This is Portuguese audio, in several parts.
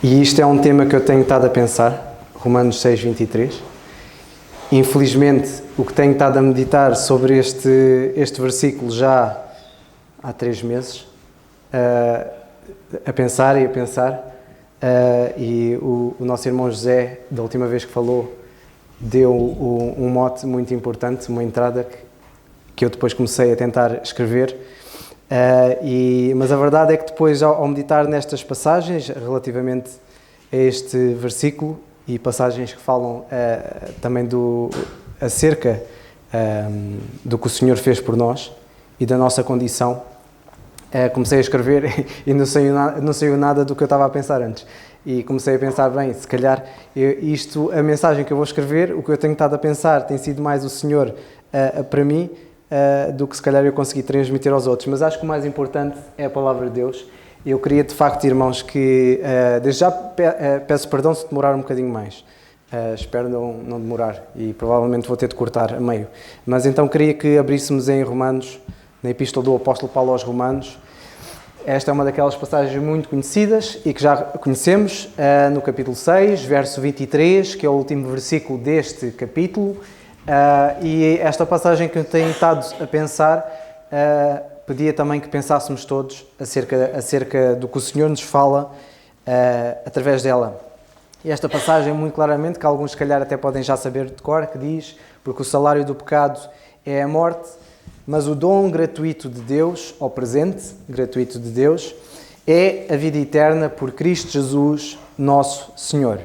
e isto é um tema que eu tenho estado a pensar, Romanos 6:23. Infelizmente, o que tenho estado a meditar sobre este versículo já há 3 meses, a pensar, e o nosso irmão José, da última vez que falou, deu um mote muito importante, uma entrada que eu depois comecei a tentar escrever, mas a verdade é que depois, ao meditar nestas passagens, relativamente a este versículo, e passagens que falam também acerca do que o Senhor fez por nós e da nossa condição, comecei a escrever e não saiu nada do que eu estava a pensar antes. E comecei a pensar, bem, se calhar a mensagem que eu vou escrever, o que eu tenho estado a pensar tem sido mais o Senhor para mim do que se calhar eu consegui transmitir aos outros. Mas acho que o mais importante é a palavra de Deus. Eu queria, de facto, irmãos, que desde já peço perdão se demorar um bocadinho mais. Espero não demorar e provavelmente vou ter de cortar a meio. Mas então queria que abríssemos em Romanos, na Epístola do Apóstolo Paulo aos Romanos. Esta é uma daquelas passagens muito conhecidas e que já conhecemos, no capítulo 6, verso 23, que é o último versículo deste capítulo. E esta passagem que eu tenho estado a pensar, pedia também que pensássemos todos acerca do que o Senhor nos fala através dela. E esta passagem, muito claramente, que alguns se calhar até podem já saber de cor, que diz: porque o salário do pecado é a morte, mas o dom gratuito de Deus, ou presente gratuito de Deus, é a vida eterna por Cristo Jesus, nosso Senhor.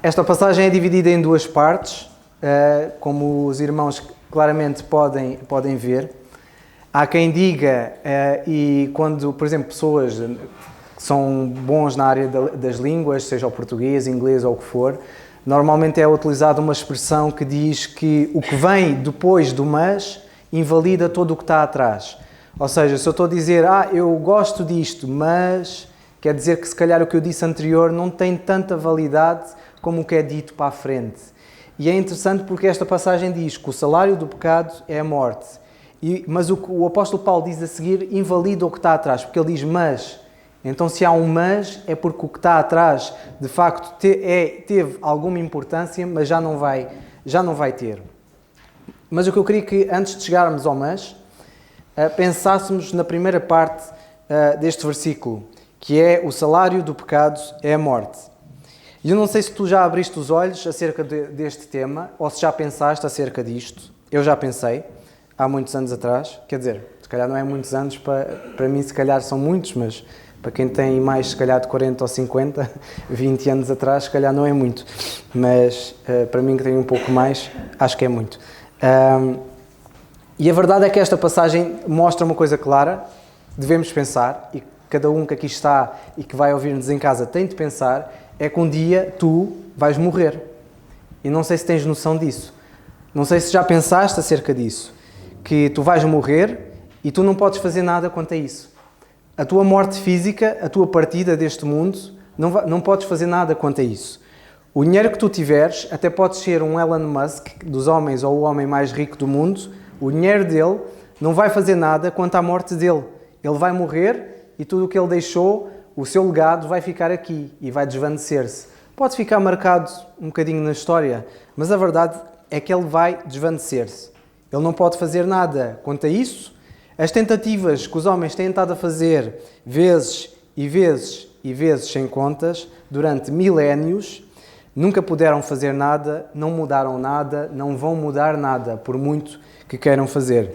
Esta passagem é dividida em 2 partes, como os irmãos claramente podem ver. Há quem diga, e quando, por exemplo, pessoas que são bons na área das línguas, seja o português, inglês ou o que for, normalmente é utilizada uma expressão que diz que o que vem depois do mas invalida todo o que está atrás. Ou seja, se eu estou a dizer, eu gosto disto, mas quer dizer que se calhar o que eu disse anterior não tem tanta validade como o que é dito para a frente. E é interessante porque esta passagem diz que o salário do pecado é a morte. Mas o que o apóstolo Paulo diz a seguir invalida o que está atrás, porque ele diz mas. Então, se há um mas, é porque o que está atrás, de facto, teve alguma importância, mas já não vai ter. Mas o que eu queria que, antes de chegarmos ao mas, pensássemos na primeira parte deste versículo, que é: o salário do pecado é a morte. E eu não sei se tu já abriste os olhos acerca deste tema, ou se já pensaste acerca disto. Eu já pensei, há muitos anos atrás. Quer dizer, se calhar não é muitos anos, para mim se calhar são muitos, mas para quem tem mais, se calhar, de 40 ou 50, 20 anos atrás, se calhar não é muito. Mas para mim, que tenho um pouco mais, acho que é muito. E a verdade é que esta passagem mostra uma coisa clara. Devemos pensar, e cada um que aqui está e que vai ouvir-nos em casa tem de pensar, é que um dia tu vais morrer. E não sei se tens noção disso. Não sei se já pensaste acerca disso. Que tu vais morrer e tu não podes fazer nada quanto a isso. A tua morte física, a tua partida deste mundo, não podes fazer nada quanto a isso. O dinheiro que tu tiveres, até podes ser um Elon Musk dos homens ou o homem mais rico do mundo, o dinheiro dele não vai fazer nada quanto à morte dele. Ele vai morrer e tudo o que ele deixou, o seu legado vai ficar aqui e vai desvanecer-se. Pode ficar marcado um bocadinho na história, mas a verdade é que ele vai desvanecer-se. Ele não pode fazer nada quanto a isso. As tentativas que os homens têm estado a fazer vezes e vezes e vezes sem contas, durante milénios, nunca puderam fazer nada, não mudaram nada, não vão mudar nada, por muito que queiram fazer.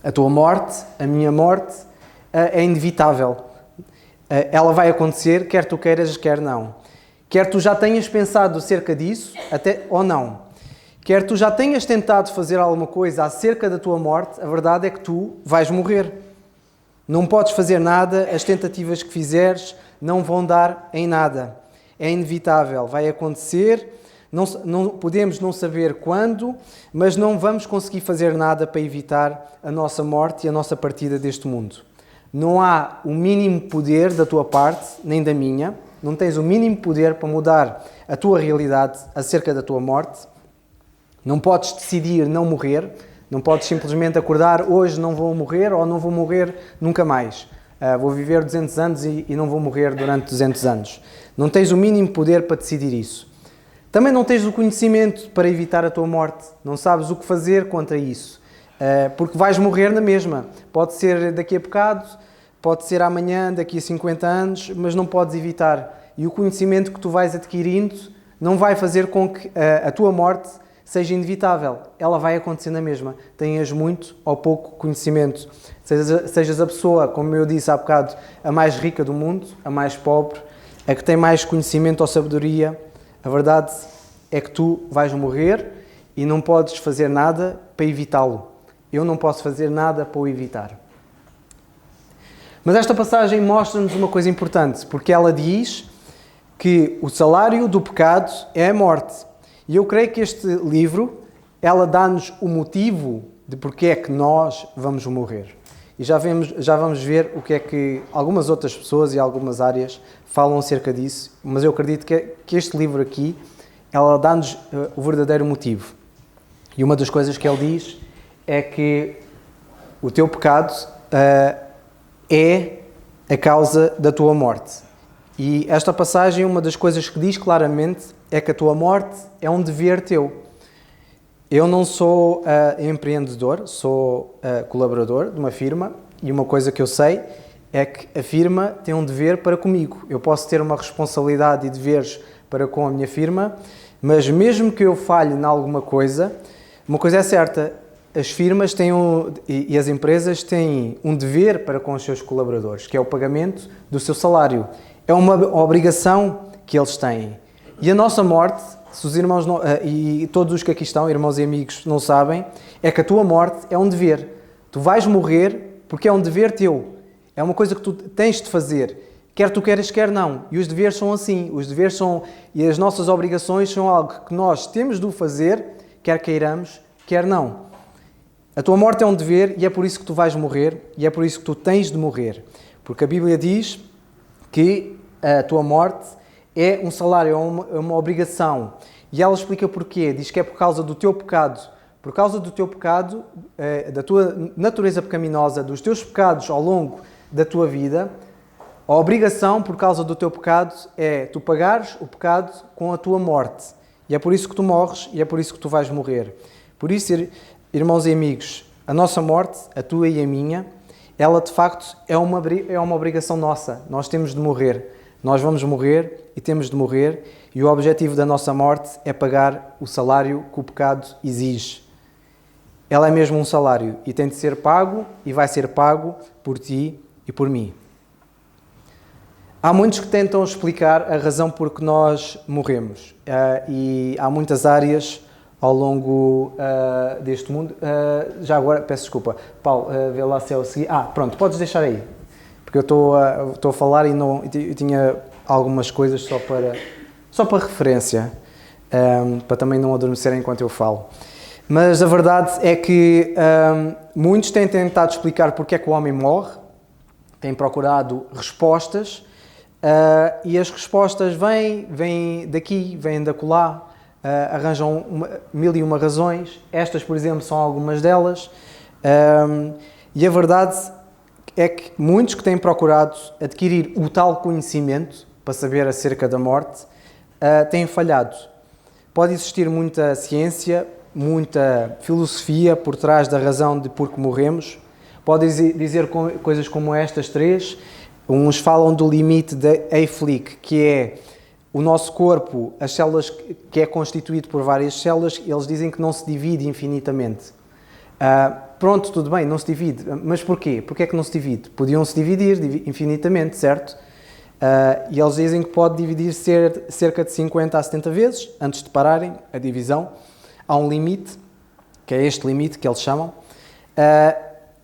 A tua morte, a minha morte, é inevitável. Ela vai acontecer, quer tu queiras, quer não. Quer tu já tenhas pensado acerca disso, até ou não. Quer tu já tenhas tentado fazer alguma coisa acerca da tua morte, a verdade é que tu vais morrer. Não podes fazer nada, as tentativas que fizeres não vão dar em nada. É inevitável, vai acontecer, não podemos não saber quando, mas não vamos conseguir fazer nada para evitar a nossa morte e a nossa partida deste mundo. Não há o mínimo poder da tua parte, nem da minha, não tens o mínimo poder para mudar a tua realidade acerca da tua morte. Não podes decidir não morrer, não podes simplesmente acordar, hoje não vou morrer ou não vou morrer nunca mais. vou viver 200 anos e não vou morrer durante 200 anos. Não tens o mínimo poder para decidir isso. Também não tens o conhecimento para evitar a tua morte. Não sabes o que fazer contra isso. Porque vais morrer na mesma. Pode ser daqui a bocado, pode ser amanhã, daqui a 50 anos, mas não podes evitar. E o conhecimento que tu vais adquirindo não vai fazer com que a tua morte seja inevitável. Ela vai acontecer na mesma. Tenhas muito ou pouco conhecimento. Sejas a pessoa, como eu disse há bocado, a mais rica do mundo, a mais pobre, a que tem mais conhecimento ou sabedoria. A verdade é que tu vais morrer e não podes fazer nada para evitá-lo. Eu não posso fazer nada para o evitar. Mas esta passagem mostra-nos uma coisa importante, porque ela diz que o salário do pecado é a morte. E eu creio que este livro, ela dá-nos o motivo de porque é que nós vamos morrer. E já vamos ver o que é que algumas outras pessoas e algumas áreas falam acerca disso, mas eu acredito que este livro aqui, ela dá-nos o verdadeiro motivo. E uma das coisas que ele diz é que o teu pecado é a causa da tua morte. E esta passagem, uma das coisas que diz claramente é que a tua morte é um dever teu. Eu não sou empreendedor, sou colaborador de uma firma e uma coisa que eu sei é que a firma tem um dever para comigo. Eu posso ter uma responsabilidade e deveres para com a minha firma, mas mesmo que eu falhe em alguma coisa, uma coisa é certa, as firmas têm e as empresas têm um dever para com os seus colaboradores, que é o pagamento do seu salário. É uma obrigação que eles têm. E a nossa morte, se os irmãos e todos os que aqui estão, irmãos e amigos, não sabem, é que a tua morte é um dever. Tu vais morrer porque é um dever teu. É uma coisa que tu tens de fazer. Quer tu queiras, quer não. E os deveres são assim. Os deveres são, e as nossas obrigações são algo que nós temos de o fazer, quer queiramos, quer não. A tua morte é um dever e é por isso que tu vais morrer e é por isso que tu tens de morrer. Porque a Bíblia diz que a tua morte é um salário, é uma obrigação. E ela explica porquê. Diz que é por causa do teu pecado. Por causa do teu pecado, da tua natureza pecaminosa, dos teus pecados ao longo da tua vida, a obrigação por causa do teu pecado é tu pagares o pecado com a tua morte. E é por isso que tu morres e é por isso que tu vais morrer. Por isso, irmãos e amigos, a nossa morte, a tua e a minha, ela de facto é uma obrigação nossa. Nós temos de morrer. Nós vamos morrer e temos de morrer. E o objetivo da nossa morte é pagar o salário que o pecado exige. Ela é mesmo um salário e tem de ser pago e vai ser pago por ti e por mim. Há muitos que tentam explicar a razão por que nós morremos e há muitas áreas ao longo deste mundo. Já agora, peço desculpa, Paulo, vê lá se é o seguir. Pronto, podes deixar aí, porque eu estou a falar e eu tinha algumas coisas só para referência, para também não adormecer enquanto eu falo. Mas a verdade é que muitos têm tentado explicar porque é que o homem morre, têm procurado respostas, e as respostas vêm daqui, vêm da acolá, arranjam mil e uma razões. Estas, por exemplo, são algumas delas. E a verdade é que muitos que têm procurado adquirir o tal conhecimento para saber acerca da morte, têm falhado. Pode existir muita ciência, muita filosofia por trás da razão de por que morremos. Pode dizer coisas como estas três. Uns falam do limite da Hayflick, que é o nosso corpo, as células, que é constituído por várias células, eles dizem que não se divide infinitamente. Pronto, tudo bem, não se divide. Mas porquê? Porquê é que não se divide? Podiam se dividir infinitamente, certo? E eles dizem que pode dividir cerca de 50 a 70 vezes, antes de pararem a divisão. Há um limite, que é este limite que eles chamam.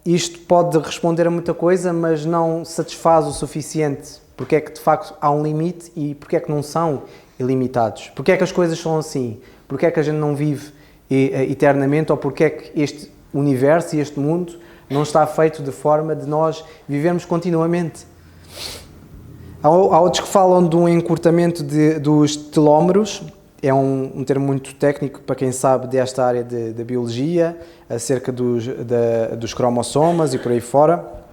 Isto pode responder a muita coisa, mas não satisfaz o suficiente. Porque é que de facto há um limite e porque é que não são ilimitados? Porque é que as coisas são assim? Porque é que a gente não vive eternamente? Ou porque é que este universo e este mundo não está feito de forma de nós vivermos continuamente? Há outros que falam de um encurtamento dos telómeros. É um termo muito técnico para quem sabe desta área da biologia, acerca dos cromossomas e por aí fora.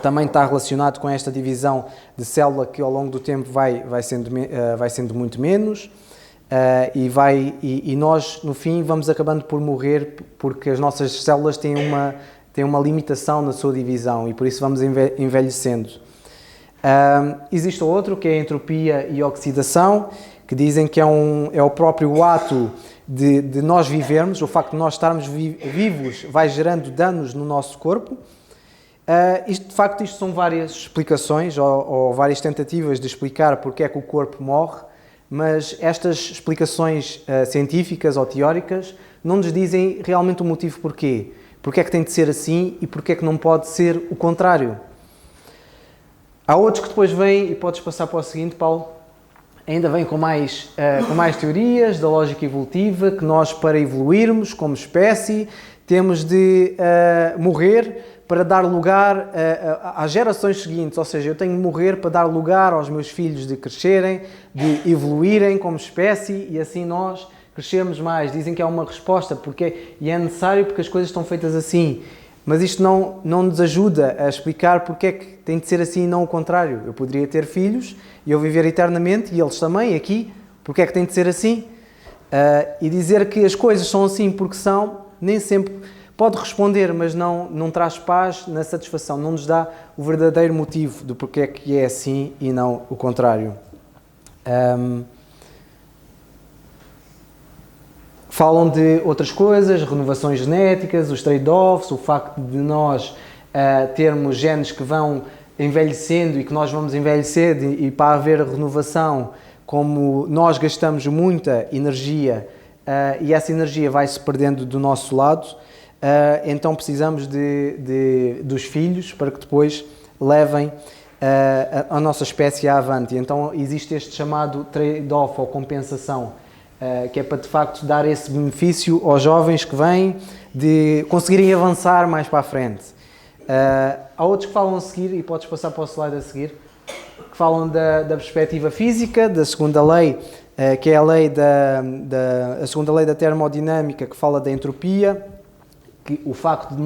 também está relacionado com esta divisão de célula que ao longo do tempo vai sendo muito menos. E nós, no fim, vamos acabando por morrer porque as nossas células têm uma limitação na sua divisão e por isso vamos envelhecendo. Existe outro que é a entropia e oxidação, que dizem que é o próprio ato de nós vivermos, o facto de nós estarmos vivos vai gerando danos no nosso corpo. De facto, isto são várias explicações ou várias tentativas de explicar porque é que o corpo morre, mas estas explicações científicas ou teóricas não nos dizem realmente o motivo porquê. Porque é que tem de ser assim e porque é que não pode ser o contrário. Há outros que depois vêm, e podes passar para o seguinte, Paulo, ainda vêm com mais teorias da lógica evolutiva, que nós, para evoluirmos como espécie, temos de morrer para dar lugar às gerações seguintes, ou seja, eu tenho de morrer para dar lugar aos meus filhos de crescerem, de evoluírem como espécie e assim nós crescermos mais. Dizem que é uma resposta e é necessário porque as coisas estão feitas assim, mas isto não nos ajuda a explicar porque é que tem de ser assim e não o contrário. Eu poderia ter filhos e eu viver eternamente e eles também aqui, porque é que tem de ser assim? E dizer que as coisas são assim porque são, nem sempre pode responder, mas não traz paz na satisfação, não nos dá o verdadeiro motivo do porquê que é assim e não o contrário. Falam de outras coisas, renovações genéticas, os trade-offs, o facto de nós termos genes que vão envelhecendo e que nós vamos envelhecer e para haver renovação, como nós gastamos muita energia e essa energia vai se perdendo do nosso lado, então precisamos dos filhos para que depois levem a nossa espécie avante. Então existe este chamado trade-off ou compensação, que é para de facto dar esse benefício aos jovens que vêm de conseguirem avançar mais para a frente. Há outros que falam a seguir, e podes passar para o slide a seguir, que falam da perspectiva física, da segunda lei, que é a segunda lei da termodinâmica, que fala da entropia, que o facto de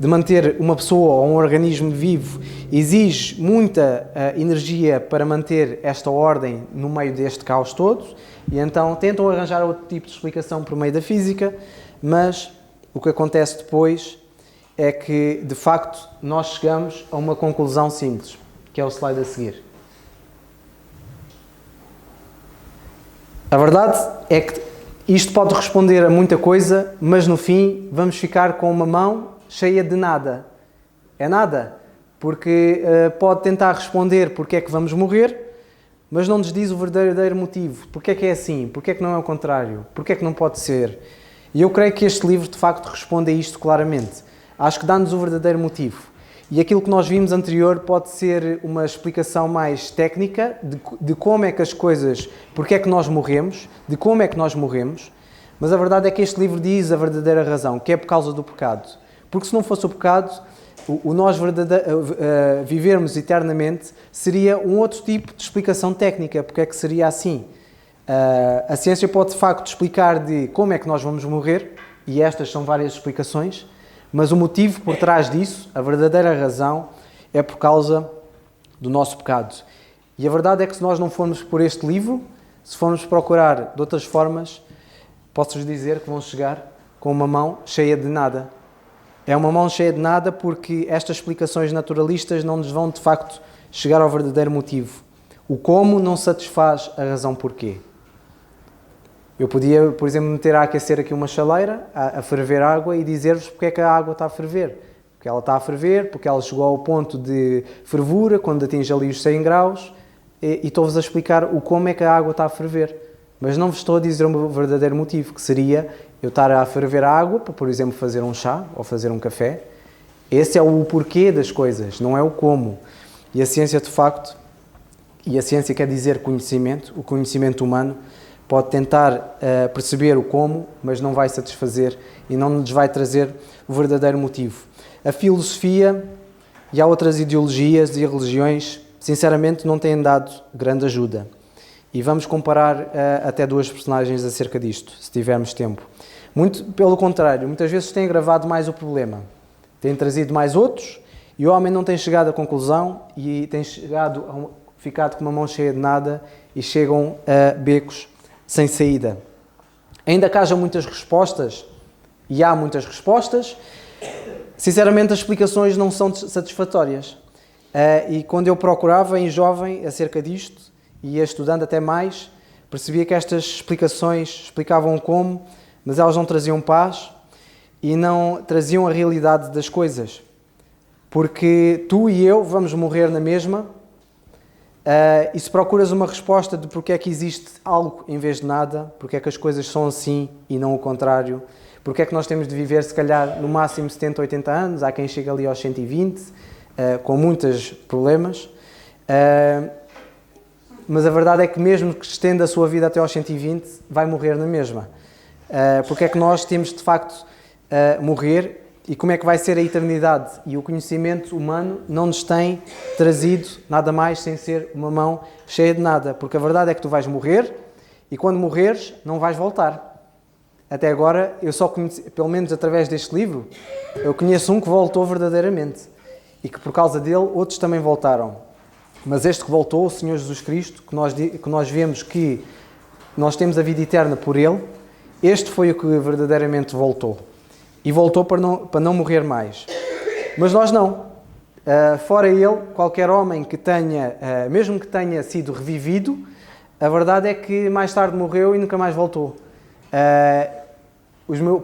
manter uma pessoa ou um organismo vivo exige muita energia para manter esta ordem no meio deste caos todo, e então tentam arranjar outro tipo de explicação por meio da física, mas o que acontece depois é que, de facto, nós chegamos a uma conclusão simples, que é o slide a seguir. A verdade é que isto pode responder a muita coisa, mas no fim vamos ficar com uma mão cheia de nada. É nada, porque pode tentar responder porque é que vamos morrer, mas não nos diz o verdadeiro motivo. Porque é que é assim? Porque é que não é o contrário? Porque é que não pode ser? E eu creio que este livro de facto responde a isto claramente. Acho que dá-nos o verdadeiro motivo. E aquilo que nós vimos anterior pode ser uma explicação mais técnica de como é que as coisas, porque é que nós morremos, de como é que nós morremos, mas a verdade é que este livro diz a verdadeira razão, que é por causa do pecado. Porque se não fosse o pecado, o nós vivermos eternamente seria um outro tipo de explicação técnica, porque é que seria assim. A ciência pode de facto explicar de como é que nós vamos morrer, e estas são várias explicações, mas o motivo por trás disso, a verdadeira razão, é por causa do nosso pecado. E a verdade é que se nós não formos por este livro, se formos procurar de outras formas, posso-vos dizer que vão chegar com uma mão cheia de nada. É uma mão cheia de nada porque estas explicações naturalistas não nos vão de facto chegar ao verdadeiro motivo. O como não satisfaz a razão porquê. Eu podia, por exemplo, meter a aquecer aqui uma chaleira, a ferver água e dizer-vos porque é que a água está a ferver. Porque ela está a ferver, porque ela chegou ao ponto de fervura, quando atinge ali os 100 graus, e estou-vos a explicar o como é que a água está a ferver. Mas não vos estou a dizer o verdadeiro motivo, que seria eu estar a ferver a água para, por exemplo, fazer um chá ou fazer um café. Esse é o porquê das coisas, não é o como. E a ciência, de facto, e a ciência quer dizer conhecimento, o conhecimento humano, pode tentar perceber o como, mas não vai satisfazer e não nos vai trazer o verdadeiro motivo. A filosofia e há outras ideologias e religiões, sinceramente, não têm dado grande ajuda. E vamos comparar até duas personagens acerca disto, se tivermos tempo. Muito pelo contrário, muitas vezes têm agravado mais o problema. Têm trazido mais outros E o homem não tem chegado à conclusão e tem ficado com uma mão cheia de nada e chegam a becos sem saída. Ainda que haja muitas respostas, e há muitas respostas, sinceramente as explicações não são satisfatórias. E quando eu procurava em jovem acerca disto, e ia estudando até mais, percebia que estas explicações explicavam como, mas elas não traziam paz e não traziam a realidade das coisas. Porque tu e eu vamos morrer na mesma, e se procuras uma resposta de porque é que existe algo em vez de nada, porque é que as coisas são assim e não o contrário, porque é que nós temos de viver se calhar no máximo 70, 80 anos, há quem chega ali aos 120, com muitos problemas, mas a verdade é que mesmo que estenda a sua vida até aos 120, vai morrer na mesma. Porque é que nós temos de facto morrer e como é que vai ser a eternidade? E o conhecimento humano não nos tem trazido nada mais sem ser uma mão cheia de nada. Porque a verdade é que tu vais morrer e quando morreres não vais voltar. Até agora eu só conheci, pelo menos através deste livro, eu conheço um que voltou verdadeiramente e que por causa dele outros também voltaram. Mas este que voltou, o Senhor Jesus Cristo, que nós vemos que nós temos a vida eterna por Ele, este foi o que verdadeiramente voltou. E voltou para não morrer mais. Mas nós não. Fora Ele, qualquer homem que tenha, mesmo que tenha sido revivido, a verdade é que mais tarde morreu e nunca mais voltou.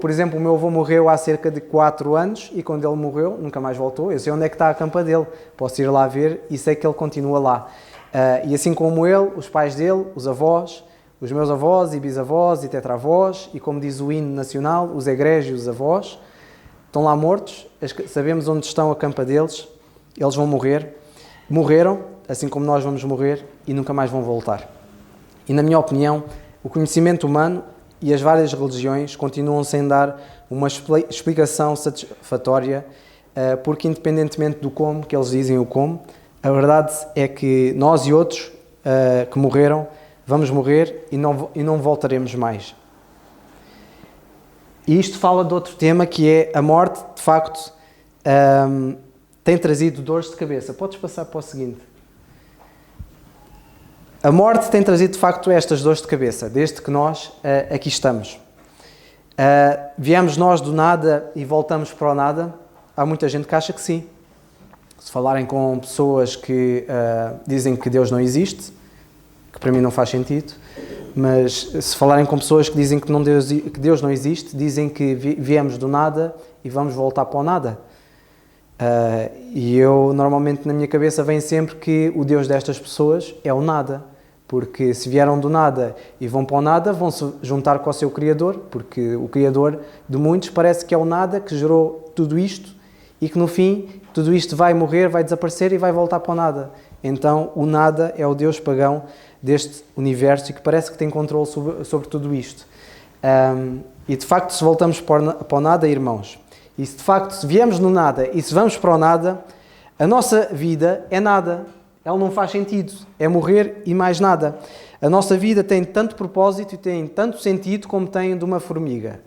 Por exemplo, o meu avô morreu há cerca de 4 anos e quando ele morreu, nunca mais voltou. Eu sei onde é que está a campa dele, posso ir lá ver e sei que ele continua lá. E assim como ele, os pais dele, os avós, os meus avós e bisavós e tetravós, e como diz o hino nacional, os egrégios avós, estão lá mortos, sabemos onde estão a campa deles, eles vão morrer. Morreram, assim como nós vamos morrer, e nunca mais vão voltar. E na minha opinião, o conhecimento humano e as várias religiões continuam sem dar uma explicação satisfatória, porque independentemente do como, que eles dizem o como, a verdade é que nós e outros que morreram, vamos morrer e não voltaremos mais. E isto fala de outro tema que é a morte, de facto, tem trazido dores de cabeça. Podes passar para o seguinte. A morte tem trazido, de facto, estas dores de cabeça, desde que nós aqui estamos. Viemos nós do nada e voltamos para o nada? Há muita gente que acha que sim. Se falarem com pessoas que dizem que Deus não existe, que para mim não faz sentido, mas se falarem com pessoas que dizem que Deus não existe, dizem que viemos do nada e vamos voltar para o nada. E eu, normalmente, na minha cabeça vem sempre que o Deus destas pessoas é o nada. Porque se vieram do nada e vão para o nada, vão se juntar com o seu Criador, porque o Criador de muitos parece que é o nada que gerou tudo isto e que no fim tudo isto vai morrer, vai desaparecer e vai voltar para o nada. Então o nada é o Deus pagão deste universo e que parece que tem controle sobre tudo isto. E de facto, se voltamos para o nada, irmãos, e se de facto se viemos no nada e se vamos para o nada, a nossa vida é nada. Ela não faz sentido, é morrer e mais nada. A nossa vida tem tanto propósito e tem tanto sentido como tem de uma formiga,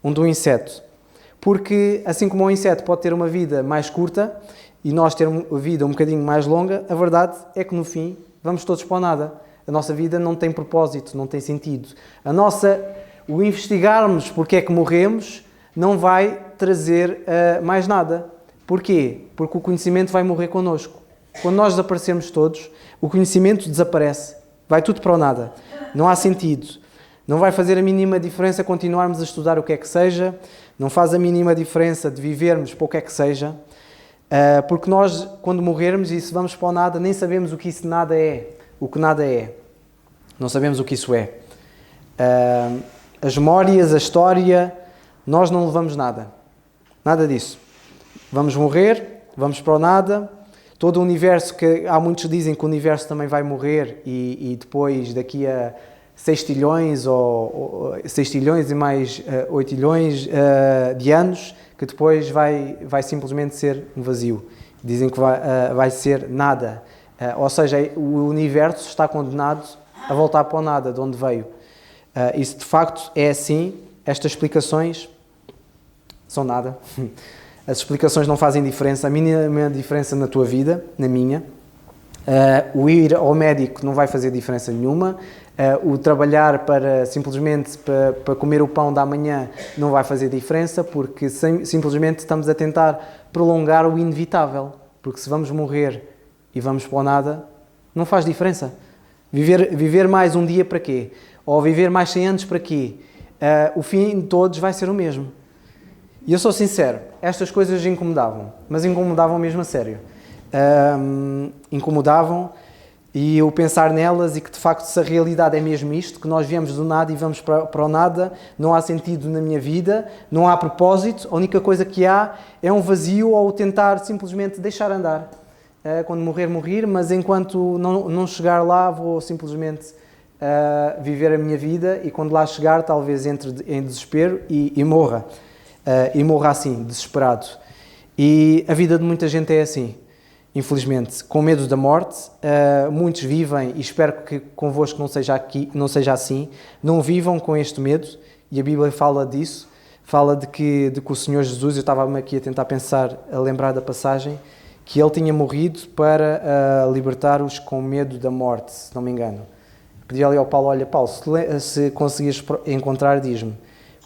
de um inseto. Porque, assim como um inseto pode ter uma vida mais curta e nós ter uma vida um bocadinho mais longa, a verdade é que no fim vamos todos para o nada. A nossa vida não tem propósito, não tem sentido. O investigarmos porque é que morremos não vai trazer mais nada. Porquê? Porque o conhecimento vai morrer connosco. Quando nós desaparecermos todos, o conhecimento desaparece. Vai tudo para o nada. Não há sentido. Não vai fazer a mínima diferença continuarmos a estudar o que é que seja. Não faz a mínima diferença de vivermos para o que é que seja. Porque nós, quando morrermos e se vamos para o nada, nem sabemos o que isso nada é. O que nada é. Não sabemos o que isso é. As memórias, a história, nós não levamos nada. Nada disso. Vamos morrer, vamos para o nada. Todo o universo, que há muitos que dizem que o universo também vai morrer e depois daqui a 6 trilhões ou 6 trilhões e mais 8 trilhões de anos, que depois vai simplesmente ser um vazio. Dizem que vai ser nada. Ou seja, o universo está condenado a voltar para o nada, de onde veio. E se de facto é assim, estas explicações são nada. as explicações não fazem diferença, a mínima diferença na tua vida, na minha. O ir ao médico não vai fazer diferença nenhuma. O trabalhar simplesmente para comer o pão da manhã não vai fazer diferença, porque simplesmente estamos a tentar prolongar o inevitável. Porque se vamos morrer e vamos para o nada, não faz diferença. Viver mais um dia para quê? Ou viver mais 100 anos para quê? O fim de todos vai ser o mesmo. E eu sou sincero, estas coisas incomodavam, mas incomodavam mesmo a sério. Incomodavam, e eu pensar nelas e que de facto se a realidade é mesmo isto, que nós viemos do nada e vamos para o nada, não há sentido na minha vida, não há propósito, a única coisa que há é um vazio ou tentar simplesmente deixar andar. Quando morrer, mas enquanto não chegar lá vou simplesmente viver a minha vida, e quando lá chegar talvez entre em desespero e morra. E morra assim, desesperado. E a vida de muita gente é assim, infelizmente, com medo da morte. Muitos vivem, e espero que convosco não seja assim, não vivam com este medo, e a Bíblia fala disso, fala de que o Senhor Jesus, eu estava aqui a tentar pensar, a lembrar da passagem, que Ele tinha morrido para libertar-os com medo da morte, se não me engano. Pedi ali ao Paulo, olha Paulo, se conseguires encontrar, diz-me,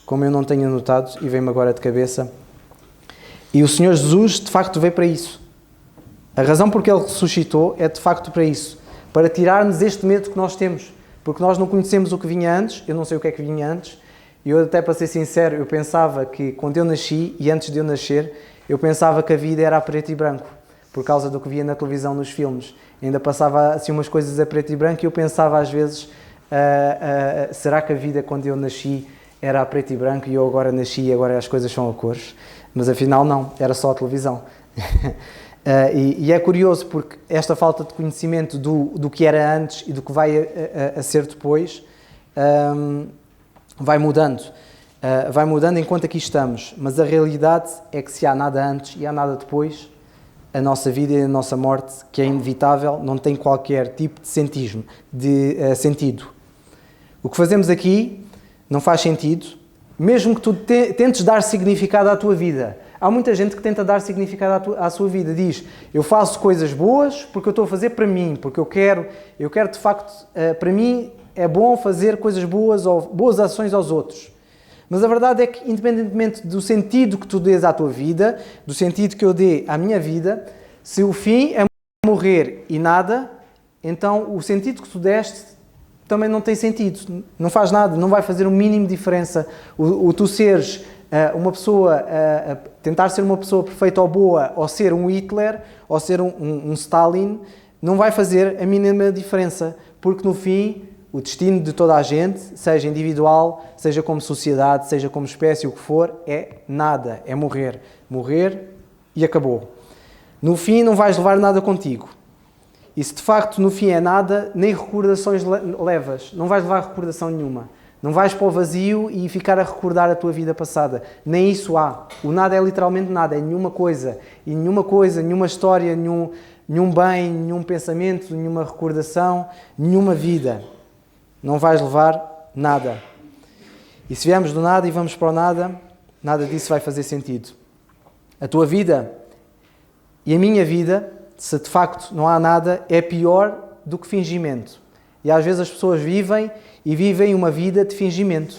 como eu não tenho anotado e vem-me agora de cabeça. E o Senhor Jesus de facto veio para isso. A razão por que Ele ressuscitou é de facto para isso, para tirar-nos este medo que nós temos, porque nós não conhecemos o que vinha antes. Eu não sei o que é que vinha antes, e eu até, para ser sincero, eu pensava que quando eu nasci e antes de eu nascer, eu pensava que a vida era a preto e branco, por causa do que via na televisão, nos filmes. Ainda passava assim umas coisas a preto e branco, e eu pensava às vezes, será que a vida quando eu nasci era a preto e branco e eu agora nasci e agora as coisas são a cores? Mas afinal não, era só a televisão. E é curioso porque esta falta de conhecimento do que era antes e do que vai a ser depois vai mudando. Vai mudando enquanto aqui estamos, mas a realidade é que se há nada antes e há nada depois, a nossa vida e a nossa morte, que é inevitável, não tem qualquer tipo de sentido. O que fazemos aqui não faz sentido, mesmo que tu tentes dar significado à tua vida. Há muita gente que tenta dar significado à sua vida. Diz, eu faço coisas boas porque eu estou a fazer para mim, porque eu quero de facto, para mim é bom fazer coisas boas ou boas ações aos outros. Mas a verdade é que, independentemente do sentido que tu dês à tua vida, do sentido que eu dê à minha vida, se o fim é morrer e nada, então o sentido que tu deste também não tem sentido, não faz nada, não vai fazer o mínimo de diferença. O tu seres uma pessoa, tentar ser uma pessoa perfeita ou boa, ou ser um Hitler, ou ser um Stalin, não vai fazer a mínima diferença, porque no fim o destino de toda a gente, seja individual, seja como sociedade, seja como espécie, o que for, é nada, é morrer. Morrer e acabou. No fim não vais levar nada contigo. E se de facto no fim é nada, nem recordações levas, não vais levar recordação nenhuma. Não vais para o vazio e ficar a recordar a tua vida passada. Nem isso há. O nada é literalmente nada, é nenhuma coisa. E nenhuma história, nenhum bem, nenhum pensamento, nenhuma recordação, nenhuma vida. Não vais levar nada. E se viemos do nada e vamos para o nada, nada disso vai fazer sentido. A tua vida e a minha vida, se de facto não há nada, é pior do que fingimento. E às vezes as pessoas vivem uma vida de fingimento.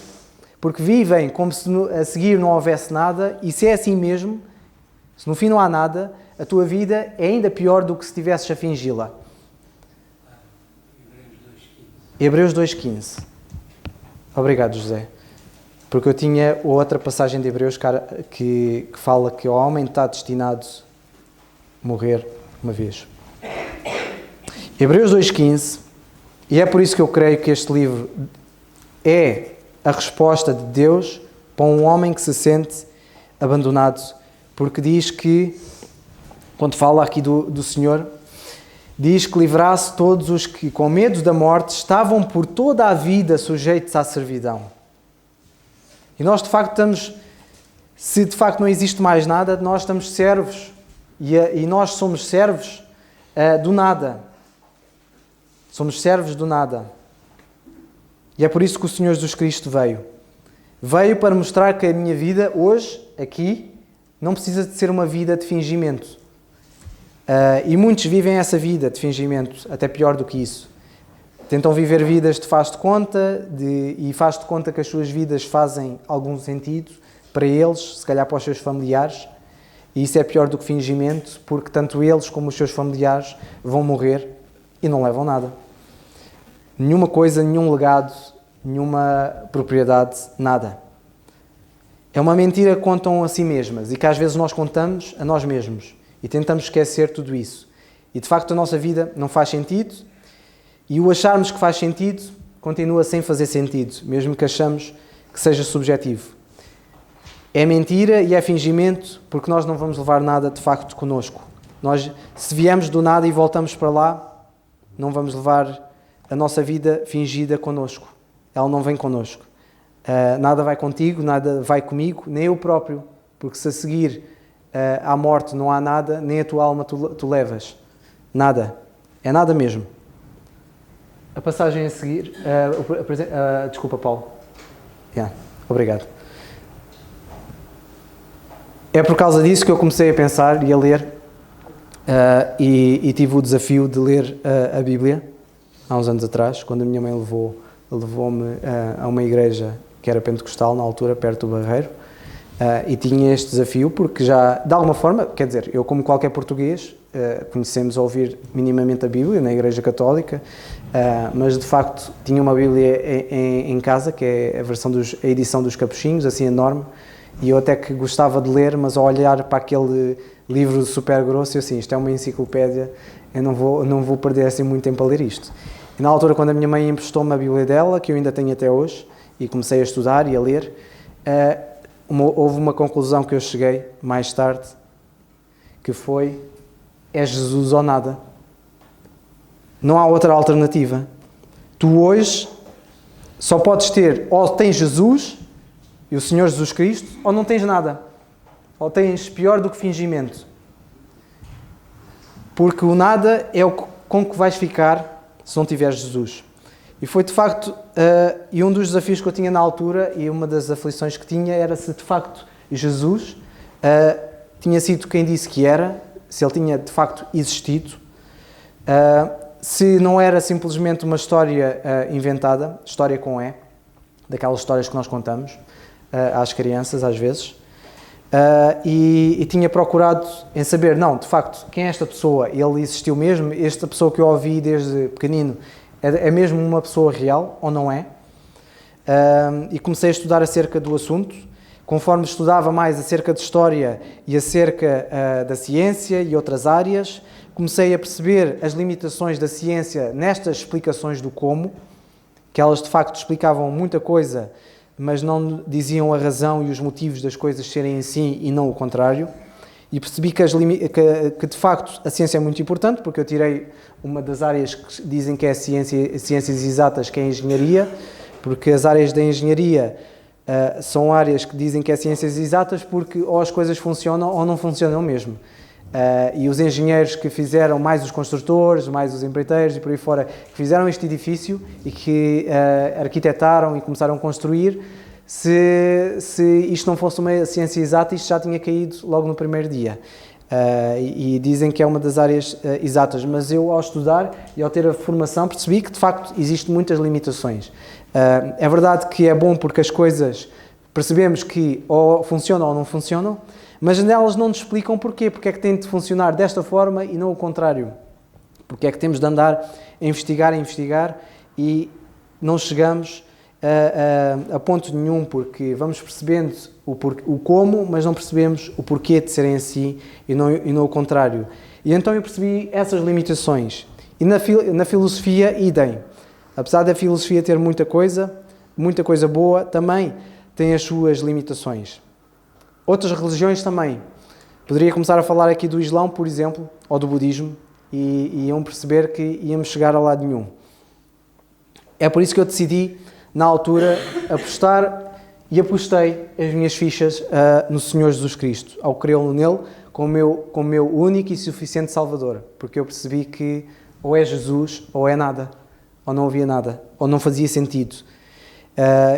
Porque vivem como se a seguir não houvesse nada, e se é assim mesmo, se no fim não há nada, a tua vida é ainda pior do que se estivesses a fingi-la. Hebreus 2,15. Obrigado, José. Porque eu tinha outra passagem de Hebreus que fala que o homem está destinado a morrer uma vez. Hebreus 2,15. E é por isso que eu creio que este livro é a resposta de Deus para um homem que se sente abandonado. Porque diz que, quando fala aqui do Senhor, diz que livrasse todos os que, com medo da morte, estavam por toda a vida sujeitos à servidão. E nós, de facto, se de facto não existe mais nada, nós estamos servos. E nós somos servos do nada. Somos servos do nada. E é por isso que o Senhor Jesus Cristo veio. Veio para mostrar que a minha vida, hoje, aqui, não precisa de ser uma vida de fingimento. E muitos vivem essa vida de fingimento, até pior do que isso. Tentam viver vidas de faz de conta e faz de conta que as suas vidas fazem algum sentido para eles, se calhar para os seus familiares, e isso é pior do que fingimento, porque tanto eles como os seus familiares vão morrer e não levam nada. Nenhuma coisa, nenhum legado, nenhuma propriedade, nada. É uma mentira que contam a si mesmas e que às vezes nós contamos a nós mesmos e tentamos esquecer tudo isso. E de facto a nossa vida não faz sentido e o acharmos que faz sentido continua sem fazer sentido, mesmo que achamos que seja subjetivo. É mentira e é fingimento porque nós não vamos levar nada de facto connosco. Nós, se viemos do nada e voltamos para lá, não vamos levar a nossa vida fingida connosco. Ela não vem connosco. Nada vai contigo, nada vai comigo, nem eu próprio, porque se a seguir à morte não há nada, nem a tua alma tu levas. Nada. É nada mesmo. A passagem a seguir... desculpa, Paulo. Obrigado. É por causa disso que eu comecei a pensar e a ler e tive o desafio de ler a Bíblia há uns anos atrás, quando a minha mãe levou-me a uma igreja que era pentecostal, na altura, perto do Barreiro, e tinha este desafio porque já, de alguma forma, quer dizer, eu como qualquer português, conhecemos a ouvir minimamente a Bíblia na Igreja Católica, mas de facto tinha uma Bíblia em casa, que é a edição dos Capuchinhos, assim enorme, e eu até que gostava de ler, mas ao olhar para aquele livro super grosso, eu assim, isto é uma enciclopédia, eu não vou perder assim muito tempo a ler isto. E na altura, quando a minha mãe emprestou-me a Bíblia dela, que eu ainda tenho até hoje, e comecei a estudar e a ler, houve uma conclusão que eu cheguei mais tarde, que foi, é Jesus ou nada. Não há outra alternativa. Tu hoje só podes ter, ou tens Jesus e o Senhor Jesus Cristo, ou não tens nada. Ou tens pior do que fingimento. Porque o nada é o com que vais ficar se não tiveres Jesus. E foi de facto, e um dos desafios que eu tinha na altura, e uma das aflições que tinha, era se de facto Jesus tinha sido quem disse que era, se ele tinha de facto existido, se não era simplesmente uma história inventada, história com E, daquelas histórias que nós contamos às crianças às vezes, e tinha procurado em saber, não, de facto, quem é esta pessoa? Ele existiu mesmo? Esta pessoa que eu ouvi desde pequenino é mesmo uma pessoa real ou não é? E comecei a estudar acerca do assunto. Conforme estudava mais acerca de história e acerca da ciência e outras áreas, comecei a perceber as limitações da ciência nestas explicações do como, que elas de facto explicavam muita coisa, mas não diziam a razão e os motivos das coisas serem assim e não o contrário. E percebi que de facto a ciência é muito importante, porque eu tirei uma das áreas que dizem que é ciências exatas, que é a engenharia, porque as áreas da engenharia são áreas que dizem que é ciências exatas porque ou as coisas funcionam ou não funcionam mesmo. E os engenheiros que fizeram, mais os construtores, mais os empreiteiros e por aí fora, que fizeram este edifício e que arquitetaram e começaram a construir, se isto não fosse uma ciência exata, isto já tinha caído logo no primeiro dia. E dizem que é uma das áreas exatas, mas eu ao estudar e ao ter a formação percebi que de facto existem muitas limitações. É verdade que é bom porque as coisas percebemos que ou funcionam ou não funcionam, mas nelas não nos explicam porquê, porque é que tem de funcionar desta forma e não o contrário. Porque é que temos de andar a investigar e não chegamos a ponto nenhum, porque vamos percebendo o como, mas não percebemos o porquê de serem assim e não o contrário. E então eu percebi essas limitações. E na filosofia, idem. Apesar da filosofia ter muita coisa boa, também tem as suas limitações. Outras religiões também. Poderia começar a falar aqui do Islão, por exemplo, ou do Budismo, e iam perceber que íamos chegar a lado nenhum. É por isso que eu decidi, na altura, apostar e apostei as minhas fichas no Senhor Jesus Cristo, ao crê-lo nele como meu único e suficiente Salvador, porque eu percebi que ou é Jesus ou é nada, ou não havia nada, ou não fazia sentido.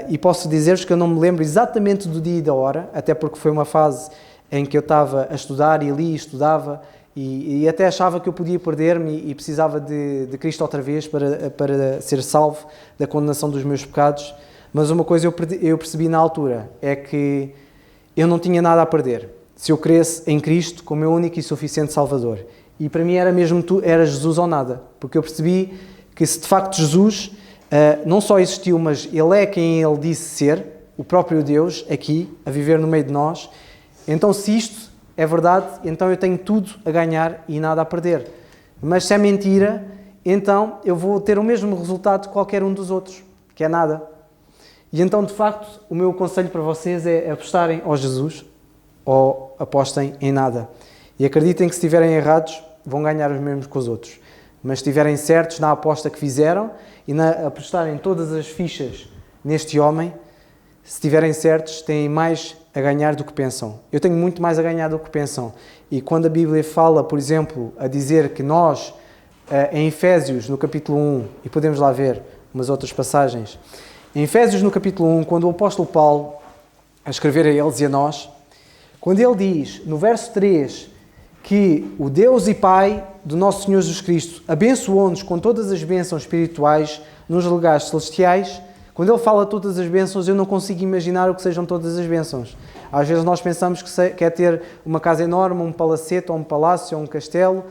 E posso dizer-vos que eu não me lembro exatamente do dia e da hora, até porque foi uma fase em que eu estava a estudar e li e estudava e até achava que eu podia perder-me e precisava de Cristo outra vez para ser salvo da condenação dos meus pecados. Mas uma coisa eu percebi na altura, é que eu não tinha nada a perder se eu cresce em Cristo como meu único e suficiente Salvador. E para mim era Jesus ou nada, porque eu percebi que se de facto Jesus não só existiu, mas Ele é quem Ele disse ser, o próprio Deus aqui, a viver no meio de nós, então se isto é verdade, então eu tenho tudo a ganhar e nada a perder. Mas se é mentira, então eu vou ter o mesmo resultado que qualquer um dos outros, que é nada. E então, de facto, o meu conselho para vocês é apostarem ao Jesus ou apostem em nada. E acreditem que se estiverem errados, vão ganhar os mesmos que os outros. Mas se estiverem certos na aposta que fizeram e na apostarem todas as fichas neste homem, se estiverem certos, têm mais a ganhar do que pensam. Eu tenho muito mais a ganhar do que pensam. E quando a Bíblia fala, por exemplo, a dizer que nós, em Efésios, no capítulo 1, e podemos lá ver umas outras passagens, em Efésios, no capítulo 1, quando o apóstolo Paulo, a escrever a eles e a nós, quando ele diz, no verso 3, que o Deus e Pai do nosso Senhor Jesus Cristo abençoou-nos com todas as bênçãos espirituais nos lugares celestiais, quando ele fala todas as bênçãos, eu não consigo imaginar o que sejam todas as bênçãos. Às vezes nós pensamos que é ter uma casa enorme, um palacete, ou um palácio, ou um castelo,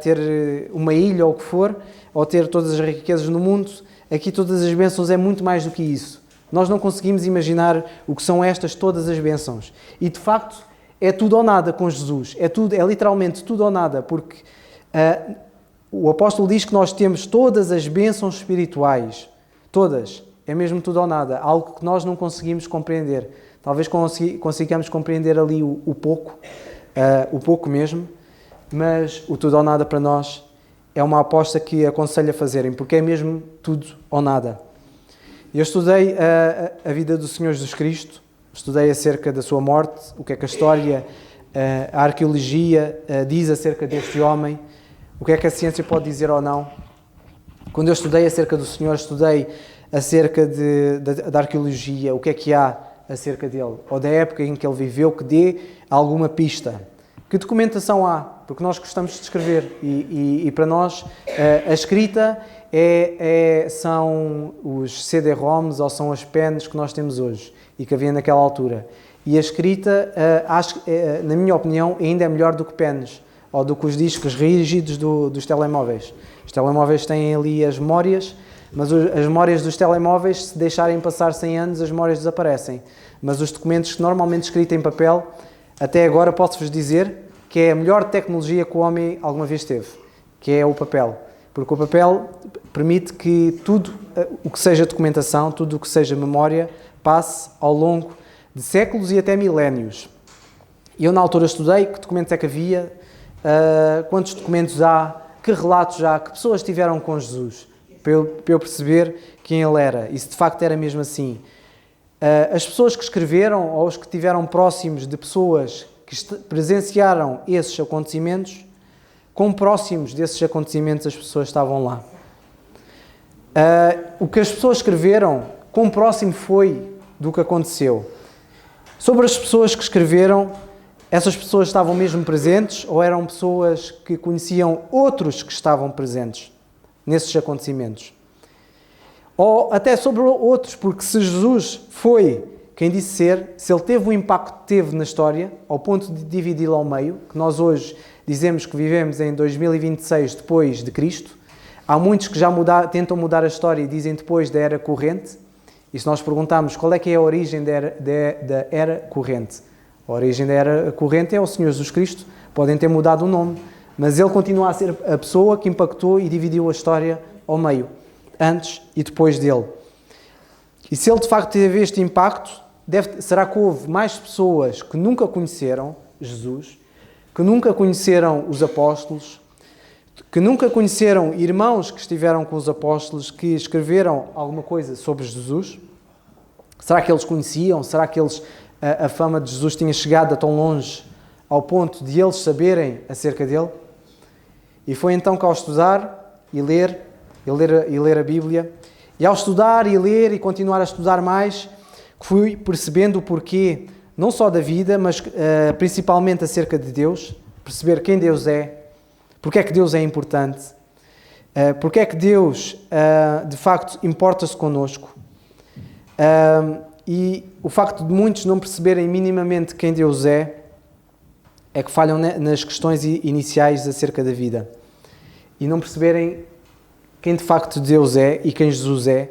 ter uma ilha, ou o que for, ou ter todas as riquezas no mundo. Aqui todas as bênçãos é muito mais do que isso. Nós não conseguimos imaginar o que são todas as bênçãos. E de facto é tudo ou nada com Jesus. É literalmente tudo ou nada, porque o apóstolo diz que nós temos todas as bênçãos espirituais. Todas. É mesmo tudo ou nada. Algo que nós não conseguimos compreender. Talvez consigamos compreender ali o pouco mesmo, mas o tudo ou nada para nós é uma aposta que aconselho a fazerem, porque é mesmo tudo ou nada. Eu estudei a vida do Senhor Jesus Cristo, estudei acerca da sua morte, o que é que a história, a arqueologia diz acerca deste homem, o que é que a ciência pode dizer ou não. Quando eu estudei acerca do Senhor, estudei acerca da arqueologia, o que é que há acerca dele, ou da época em que ele viveu, que dê alguma pista. Que documentação há? Porque nós gostamos de escrever e para nós a escrita são os CD-ROMs ou são as pens que nós temos hoje e que havia naquela altura. E a escrita, na minha opinião, ainda é melhor do que pens ou do que os discos rígidos dos telemóveis. Os telemóveis têm ali as memórias, mas as memórias dos telemóveis, se deixarem passar 100 anos, as memórias desaparecem. Mas os documentos normalmente escritos em papel, até agora posso-vos dizer que é a melhor tecnologia que o homem alguma vez teve, que é o papel. Porque o papel permite que tudo o que seja documentação, tudo o que seja memória, passe ao longo de séculos e até milénios. Eu, na altura, estudei que documentos é que havia, quantos documentos há, que relatos há, que pessoas tiveram com Jesus, para eu perceber quem ele era. E se de facto era mesmo assim. As pessoas que escreveram, ou os que estiveram próximos de pessoas que presenciaram esses acontecimentos, quão próximos desses acontecimentos as pessoas estavam lá. O que as pessoas escreveram, quão próximo foi do que aconteceu. Sobre as pessoas que escreveram, essas pessoas estavam mesmo presentes ou eram pessoas que conheciam outros que estavam presentes nesses acontecimentos? Ou até sobre outros, porque se Jesus foi quem disse ser, se ele teve o impacto que teve na história, ao ponto de dividi-la ao meio, que nós hoje dizemos que vivemos em 2026 depois de Cristo, há muitos que já tentam mudar a história e dizem depois da Era Corrente, e se nós perguntarmos qual é que é a origem da Era Corrente, a origem da Era Corrente é o Senhor Jesus Cristo, podem ter mudado o nome, mas ele continua a ser a pessoa que impactou e dividiu a história ao meio, antes e depois dele. E se ele de facto teve este impacto, será que houve mais pessoas que nunca conheceram Jesus, que nunca conheceram os apóstolos, que nunca conheceram irmãos que estiveram com os apóstolos, que escreveram alguma coisa sobre Jesus? Será que eles conheciam? Será que a fama de Jesus tinha chegado a tão longe ao ponto de eles saberem acerca dele? E foi então que ao estudar e ler a Bíblia, e ao estudar e ler e continuar a estudar mais, que fui percebendo o porquê não só da vida, mas principalmente acerca de Deus, perceber quem Deus é, porque é que Deus é importante, porque é que Deus, de facto, importa-se connosco. E o facto de muitos não perceberem minimamente quem Deus é que falham nas questões iniciais acerca da vida. E não perceberem quem de facto Deus é e quem Jesus é.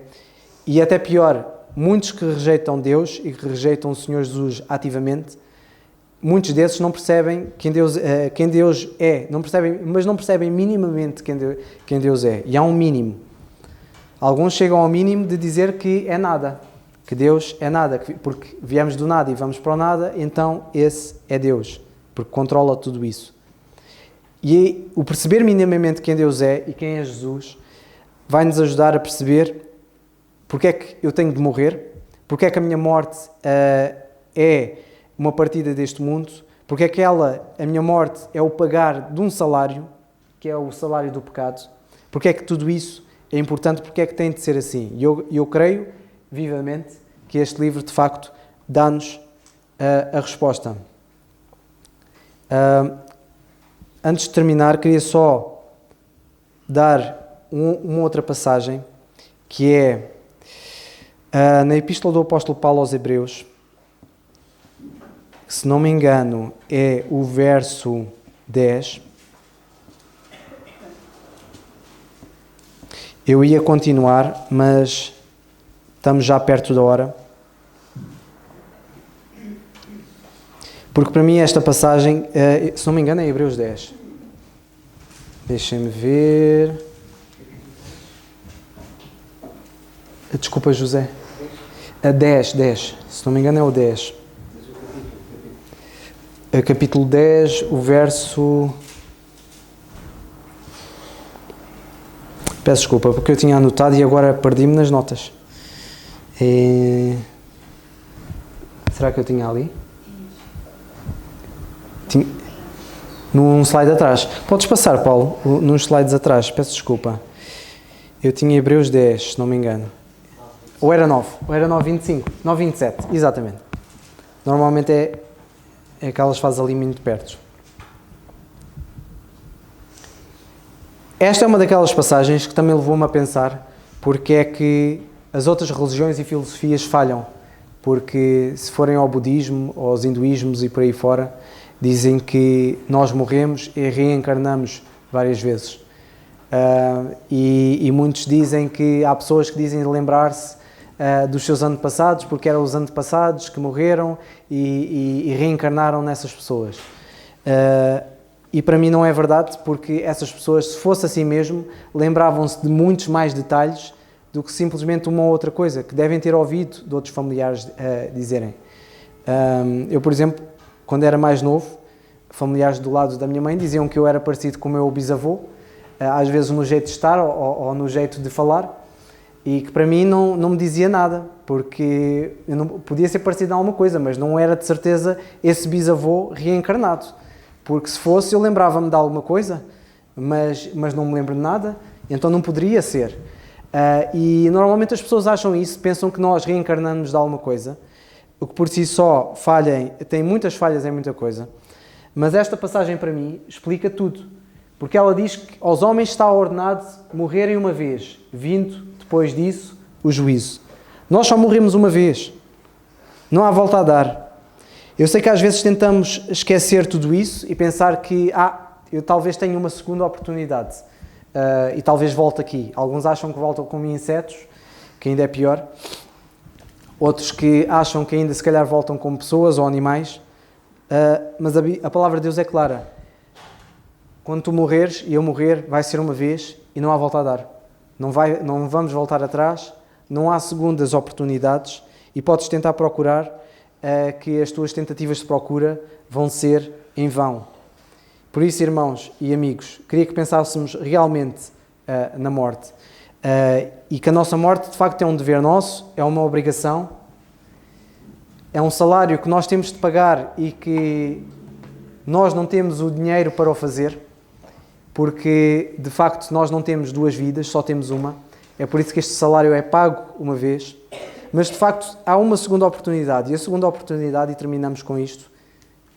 E até pior, muitos que rejeitam Deus e que rejeitam o Senhor Jesus ativamente, muitos desses não percebem quem Deus é, mas não percebem minimamente quem Deus é. E há um mínimo. Alguns chegam ao mínimo de dizer que é nada, que Deus é nada, porque viemos do nada e vamos para o nada, então esse é Deus, porque controla tudo isso. E o perceber minimamente quem Deus é e quem é Jesus vai nos ajudar a perceber porque é que eu tenho de morrer, porque é que a minha morte é uma partida deste mundo, porque é que a minha morte é o pagar de um salário, que é o salário do pecado, porque é que tudo isso é importante, porque é que tem de ser assim. E eu creio vivamente que este livro, de facto, dá-nos a resposta. Antes de terminar, queria só dar uma outra passagem, que é na Epístola do Apóstolo Paulo aos Hebreus, que, se não me engano, é o verso 10. Eu ia continuar, mas estamos já perto da hora. Porque para mim esta passagem, se não me engano, é Hebreus 10. Deixem-me ver. Desculpa, José. 10. Se não me engano é o 10. Capítulo 10, o verso... Peço desculpa, porque eu tinha anotado e agora perdi-me nas notas. Será que eu tinha ali? Num slide atrás. Podes passar, Paulo, nos slides atrás. Peço desculpa. Eu tinha Hebreus 10, se não me engano. Ou era 9? Ou era 9:25? 9:27, exatamente. Normalmente é que elas fazem ali muito perto. Esta é uma daquelas passagens que também levou-me a pensar porque é que as outras religiões e filosofias falham. Porque se forem ao budismo, aos hinduísmos e por aí fora, dizem que nós morremos e reencarnamos várias vezes. E muitos dizem que há pessoas que dizem lembrar-se dos seus antepassados, porque eram os antepassados que morreram e reencarnaram nessas pessoas. E para mim não é verdade, porque essas pessoas, se fosse assim mesmo, lembravam-se de muitos mais detalhes do que simplesmente uma ou outra coisa, que devem ter ouvido de outros familiares dizerem. Eu, por exemplo, quando era mais novo, familiares do lado da minha mãe diziam que eu era parecido com o meu bisavô, às vezes no jeito de estar ou no jeito de falar, e que para mim não me dizia nada, porque eu não podia ser parecido a alguma coisa, mas não era de certeza esse bisavô reencarnado, porque se fosse eu lembrava-me de alguma coisa, mas não me lembro de nada, então não poderia ser. E normalmente as pessoas acham isso, pensam que nós reencarnamos de alguma coisa, o que por si só tem muitas falhas em muita coisa, mas esta passagem para mim explica tudo, porque ela diz que aos homens está ordenado morrerem uma vez, vindo depois disso o juízo. Nós só morremos uma vez, não há volta a dar. Eu sei que às vezes tentamos esquecer tudo isso e pensar que eu talvez tenha uma segunda oportunidade e talvez volte aqui. Alguns acham que voltam como insetos, que ainda é pior. Outros que acham que ainda se calhar voltam como pessoas ou animais. Mas a palavra de Deus é clara. Quando tu morreres e eu morrer, vai ser uma vez e não há volta a dar. Não vamos voltar atrás, não há segundas oportunidades e podes tentar procurar que as tuas tentativas de procura vão ser em vão. Por isso, irmãos e amigos, queria que pensássemos realmente na morte e que a nossa morte de facto é um dever nosso, é uma obrigação, é um salário que nós temos de pagar e que nós não temos o dinheiro para o fazer, porque de facto nós não temos duas vidas, só temos uma. É por isso que este salário é pago uma vez, Mas de facto há uma segunda oportunidade, e a segunda oportunidade, e terminamos com isto,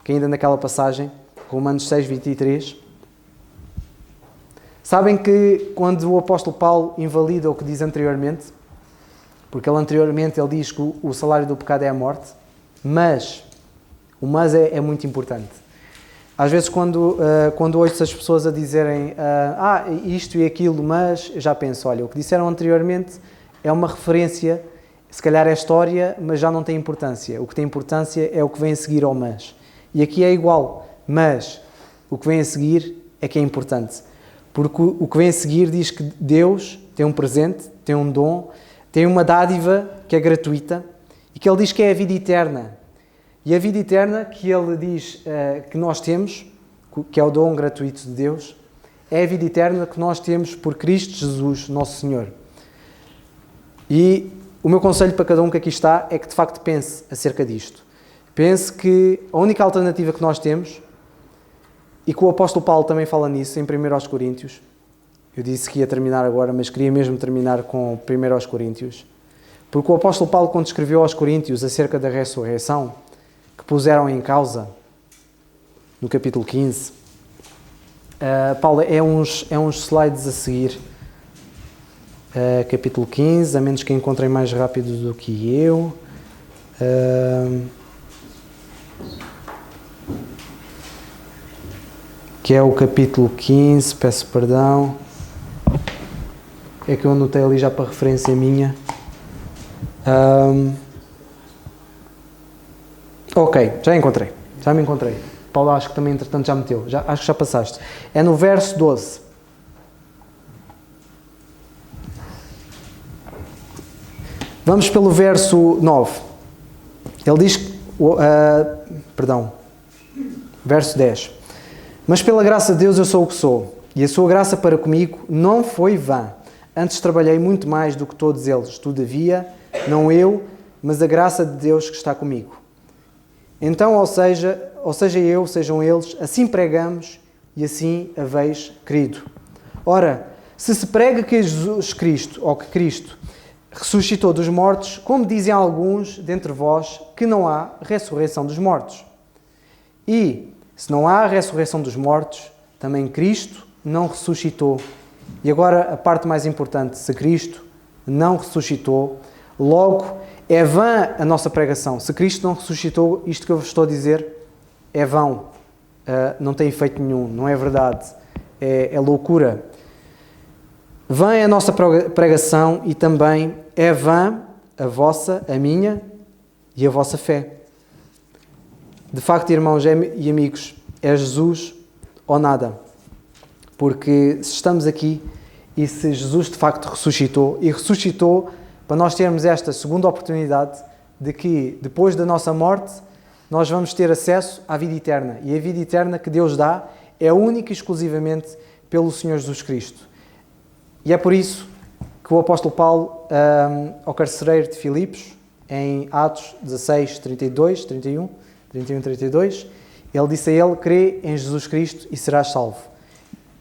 que ainda naquela passagem, Romanos 6, 23, sabem que quando o apóstolo Paulo invalida o que diz anteriormente, porque ele anteriormente ele diz que o salário do pecado é a morte, mas, o mas é muito importante. Às vezes quando ouço as pessoas a dizerem isto e aquilo, mas, eu já penso, olha, o que disseram anteriormente é uma referência, se calhar é história, mas já não tem importância. O que tem importância é o que vem a seguir ao mas. E aqui é igual, mas o que vem a seguir é que é importante. Porque o que vem a seguir diz que Deus tem um presente, tem um dom, tem uma dádiva que é gratuita e que Ele diz que é a vida eterna. E a vida eterna que Ele diz que nós temos, que é o dom gratuito de Deus, é a vida eterna que nós temos por Cristo Jesus, nosso Senhor. E o meu conselho para cada um que aqui está é que de facto pense acerca disto. Pense que a única alternativa que nós temos, e que o apóstolo Paulo também fala nisso em 1 Coríntios, eu disse que ia terminar agora, mas queria mesmo terminar com 1 Coríntios, porque o apóstolo Paulo, quando escreveu aos Coríntios acerca da ressurreição, que puseram em causa, no capítulo 15, Paulo, é uns slides a seguir, capítulo 15, a menos que encontrem mais rápido do que eu. Que é o capítulo 15, peço perdão, é que eu anotei ali já para referência minha. Ok, já me encontrei. Paulo, acho que também entretanto já meteu, acho que já passaste. É no verso 12. Vamos pelo verso 9. Ele diz, verso 10. Mas pela graça de Deus eu sou o que sou, e a sua graça para comigo não foi vã. Antes trabalhei muito mais do que todos eles. Todavia, não eu, mas a graça de Deus que está comigo. Então, ou seja eu, sejam eles, assim pregamos e assim haveis crido. Ora, se prega que Jesus Cristo, ou que Cristo, ressuscitou dos mortos, como dizem alguns dentre vós, que não há ressurreição dos mortos. E, se não há ressurreição dos mortos, também Cristo não ressuscitou. E agora a parte mais importante, se Cristo não ressuscitou, logo é vã a nossa pregação. Se Cristo não ressuscitou, isto que eu vos estou a dizer é vão. Não tem efeito nenhum, não é verdade. É loucura. Vã é a nossa pregação e também é vã a vossa, a minha e a vossa fé. De facto, irmãos e amigos, é Jesus ou nada. Porque se estamos aqui e se Jesus de facto ressuscitou, e ressuscitou para nós termos esta segunda oportunidade de que depois da nossa morte nós vamos ter acesso à vida eterna. E a vida eterna que Deus dá é única e exclusivamente pelo Senhor Jesus Cristo. E é por isso que o apóstolo Paulo, ao carcereiro de Filipos, em Atos 16, 32, 31, 32, ele disse a ele, crê em Jesus Cristo e serás salvo.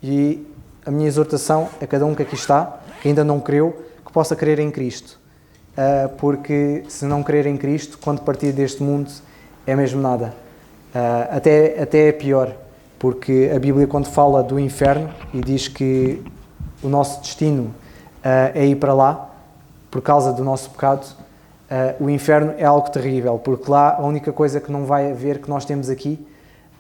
E a minha exortação a cada um que aqui está, que ainda não creu, que possa crer em Cristo. Porque se não crer em Cristo, quando partir deste mundo, é mesmo nada. Até é pior, porque a Bíblia, quando fala do inferno e diz que o nosso destino é ir para lá, por causa do nosso pecado, o inferno é algo terrível, porque lá a única coisa que não vai haver, que nós temos aqui,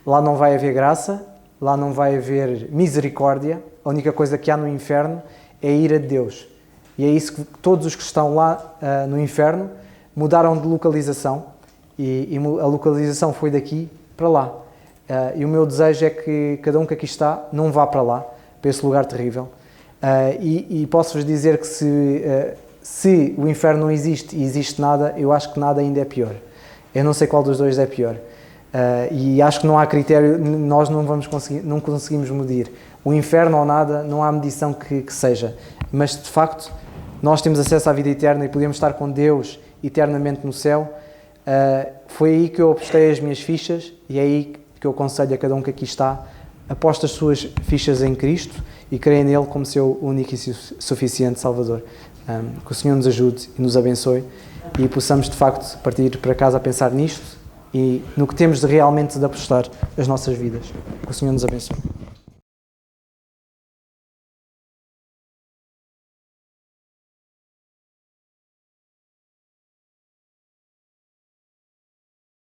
lá não vai haver graça, lá não vai haver misericórdia, a única coisa que há no inferno é a ira de Deus. E é isso que todos os que estão lá no inferno mudaram de localização, e a localização foi daqui para lá. E o meu desejo é que cada um que aqui está não vá para lá, para esse lugar terrível. E posso-vos dizer que se o inferno não existe e existe nada, eu acho que nada ainda é pior. Eu não sei qual dos dois é pior. E acho que não há critério, nós não conseguimos medir. O inferno ou nada, não há medição que seja. Mas, de facto, nós temos acesso à vida eterna e podemos estar com Deus eternamente no céu. Foi aí que eu apostei as minhas fichas e é aí que eu aconselho a cada um que aqui está, aposta as suas fichas em Cristo e creem nele como seu único e suficiente Salvador. Que o Senhor nos ajude e nos abençoe e possamos de facto partir para casa a pensar nisto e no que temos de realmente de apostar as nossas vidas. Que o Senhor nos abençoe.